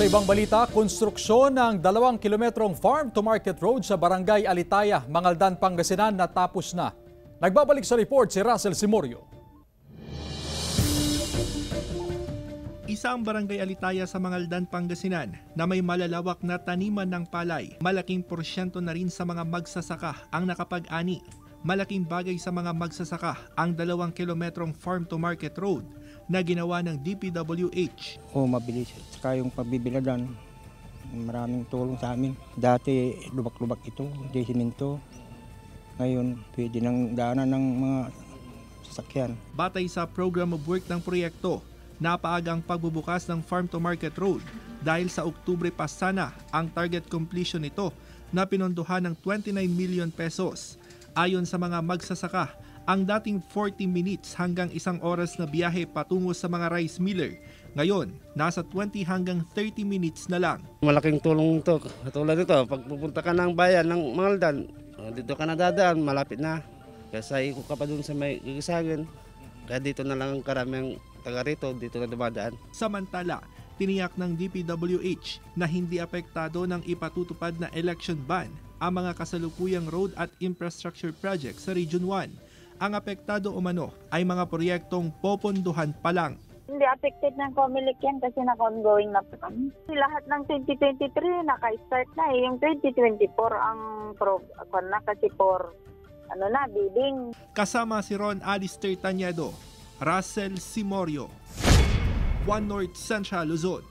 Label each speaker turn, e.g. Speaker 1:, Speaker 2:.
Speaker 1: Sa ibang balita, konstruksyon ng 2 kilometrong farm-to-market road sa Barangay Alitaya, Mangaldan, Pangasinan natapos na. Nagbabalik sa report si Russell Simorio.
Speaker 2: Isang barangay Alitaya sa Mangaldan, Pangasinan na may malalawak na taniman ng palay. Malaking porsyento na rin sa mga magsasaka ang nakapag-ani. Malaking bagay sa mga magsasaka ang 2 kilometrong farm-to-market road na ginawa ng DPWH.
Speaker 3: Mabilis. Saka yung pagbibiladan, maraming tulong sa amin. Dati lubak-lubak ito, hindi siminto. Ngayon, pwede nang daanan ng mga sasakyan.
Speaker 2: Batay sa program of work ng proyekto, napaagang pagbubukas ng farm-to-market road dahil sa Oktubre pa sana ang target completion nito na pinondohan ng 29 million pesos. Ayon sa mga magsasaka, ang dating 40 minutes hanggang 1 oras na biyahe patungo sa mga rice miller, ngayon nasa 20 hanggang 30 minutes na lang.
Speaker 4: Malaking tulong ito. Katulad nito, pag pupunta ka ng bayan ng Mangaldan, dito ka na dadaan, malapit na. Kaya ikot ka pa dun sa may Gigisagin. Kaya dito na lang ang karaming taga rito, dito na dumadaan.
Speaker 2: Samantala, tiniyak ng DPWH na hindi apektado ng ipatutupad na election ban ang mga kasalukuyang road at infrastructure projects sa Region 1. Ang apektado umano ay mga proyektong poponduhan pa lang.
Speaker 5: Hindi affected ng COMELEC yan kasi naka-ongoing na pa kami. Lahat ng 2023 naka-start na eh. Yung 2024 ang na kasi bidding.
Speaker 2: Kasama si Ron Alistair Tañedo, Russell Simorio, One North Central Luzon.